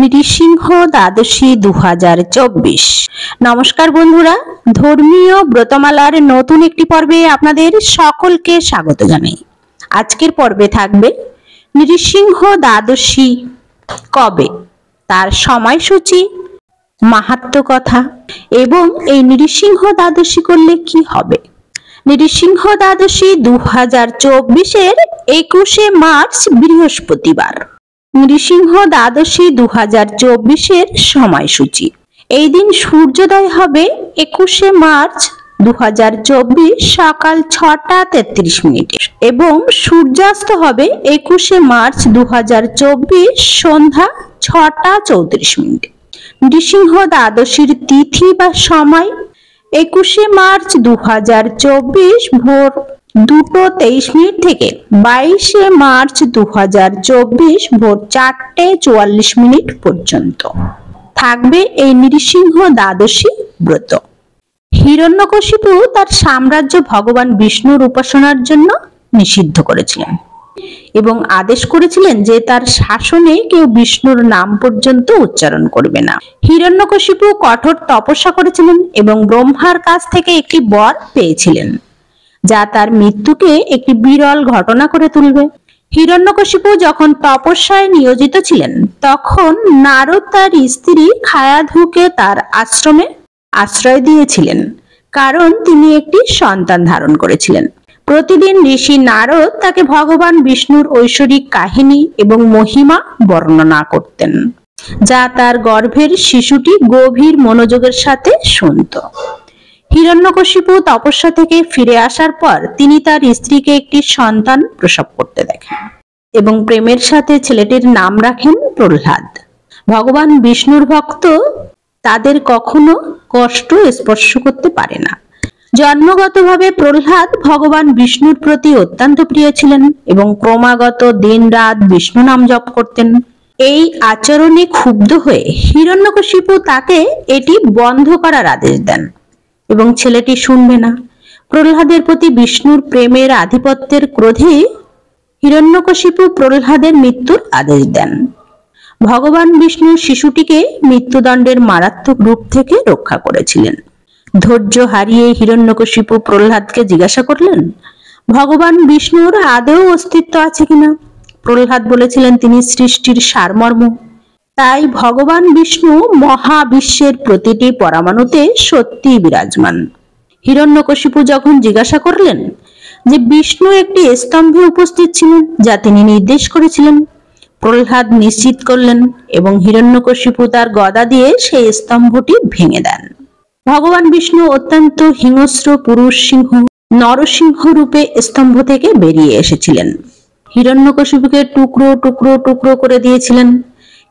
নৃসিংহ দ্বাদশী 2024। নমস্কার বন্ধুরা, ধর্মীয় ব্রতমালার নতুন একটি পর্বে আপনাদের সকলকে স্বাগত জানাই। আজকের পর্বে থাকবে নৃসিংহ দ্বাদশী কবে, তার সময়সূচি, মাহাত্ম্য কথা এবং এই নৃসিংহ দ্বাদশী করলে কি হবে। নৃসিংহ দ্বাদশী 2024-এর 21শে মার্চ বৃহস্পতিবার। নৃসিংহ দ্বাদশী 2024-এর সময়সূচি। এই দিন সূর্যোদয় হবে 21শে মার্চ 2024 সকাল 6টা 33 এবং সূর্যাস্ত হবে 21শে মার্চ 2024 সন্ধ্যা 6টা 34। নৃসিংহ দ্বাদশীর তিথি বা সময় 21শে মার্চ 2024 ভোর 2:23 থেকে 22শে মার্চ 2024 ভোর 4:44 পর্যন্ত থাকবে এই নৃসিংহ দ্বাদশী ব্রত। হিরণ্যকশিপু তার সাম্রাজ্য ভগবান বিষ্ণুর উপাসনার জন্য নিষিদ্ধ করেছিলেন এবং আদেশ করেছিলেন যে তার শাসনে কেউ বিষ্ণুর নাম পর্যন্ত উচ্চারণ করবে না। হিরণ্যকশিপু কঠোর তপস্যা করেছিলেন এবং ব্রহ্মার কাছ থেকে একটি বর পেয়েছিলেন যা তার মৃত্যুকে একটি বিরল ঘটনা করে তুলবে। হিরণ্যকশিপু যখন তপস্যায় নিয়োজিত ছিলেন তখন নারদ তার স্ত্রী খায়াধুকে তার আশ্রমে আশ্রয় দিয়েছিলেন, কারণ তিনি একটি সন্তান ধারণ করেছিলেন। প্রতিদিন ঋষি নারদ তাকে ভগবান বিষ্ণুর ঐশ্বরিক কাহিনী এবং মহিমা বর্ণনা করতেন, যা তার গর্ভের শিশুটি গভীর মনোযোগের সাথে শুনত। হিরণ্যকশিপু তপস্যা থেকে ফিরে আসার পর তিনি তার স্ত্রীকে একটি সন্তান প্রসব করতে দেখেন এবং প্রেমের সাথে ছেলেটির নাম রাখেন প্রহ্লাদ। ভগবান বিষ্ণুর ভক্ত তাদের কখনো কষ্ট স্পর্শ করতে পারে না। জন্মগতভাবে প্রহ্লাদ ভগবান বিষ্ণুর প্রতি অত্যন্ত প্রিয় ছিলেন এবং ক্রমাগত দিন-রাত বিষ্ণু নাম জপ করতেন। এই আচরণে ক্ষুব্ধ হয়ে হিরণ্যকশিপু তাকে এটি বন্ধ করার আদেশ দেন এবং ছেলেটি শুনবে না। প্রহ্লাদের প্রতি বিষ্ণুর প্রেমের আধিপত্যের ক্রোধে হিরণ্যকশিপু প্রহ্লাদের মৃত্যুর আদেশ দেন। ভগবান বিষ্ণু শিশুটিকে মৃত্যুদণ্ডের মারাত্মক রূপ থেকে রক্ষা করেছিলেন। ধৈর্য হারিয়ে হিরণ্যকশিপু প্রহ্লাদকে জিজ্ঞাসা করলেন, ভগবান বিষ্ণুর আদৌ অস্তিত্ব আছে কিনা। প্রহ্লাদ বলেছিলেন তিনি সৃষ্টির সারমর্ম, তাই ভগবান বিষ্ণু মহাবিশ্বের প্রতিটি পরমাণুতে সত্যি বিরাজমান। হিরণ্যকশিপু যখন জিজ্ঞাসা করলেন যে বিষ্ণু একটি স্তম্ভে উপস্থিত ছিলেন যা তিনি নির্দেশ করেছিলেন, প্রহ্লাদ নিশ্চিত করলেন এবং হিরণ্যকশিপু তার গদা দিয়ে সেই স্তম্ভটি ভেঙে দেন। ভগবান বিষ্ণু অত্যন্ত হিংস্র পুরুষ সিংহ নরসিংহ রূপে স্তম্ভ থেকে বেরিয়ে এসেছিলেন। হিরণ্যকশিপুকে টুকরো টুকরো টুকরো করে দিয়েছিলেন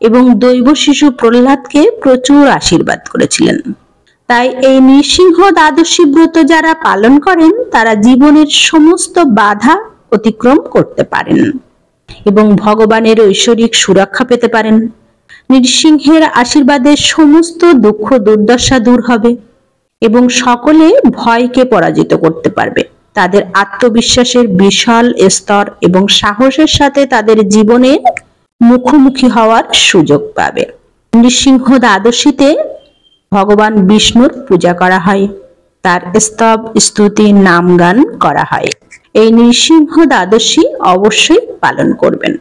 এবং দৈব শিশু প্রহ্লাদকে প্রচুর আশীর্বাদ করেছিলেন। তাই এই নৃসিংহ দ্বাদশী ব্রত যারা পালন করেন তারা জীবনের সমস্ত বাধা অতিক্রম করতে পারেন এবং ভগবানের ঐশ্বরিক সুরক্ষা পেতে পারেন। নৃসিংহের আশীর্বাদে সমস্ত দুঃখ দুর্দশা দূর হবে এবং সকলে ভয়কে পরাজিত করতে পারবে। তাদের আত্মবিশ্বাসের বিশাল স্তর এবং সাহসের সাথে তাদের জীবনের মুখোমুখি হওয়ার সুযোগ পাবে। নৃসিংহ দ্বাদশীতে ভগবান বিষ্ণুর পূজা করা হয়, তার স্তব স্তুতি নাম গান করা হয়। এই নৃসিংহ দ্বাদশী অবশ্যই পালন করবেন।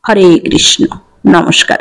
হরে কৃষ্ণ। নমস্কার।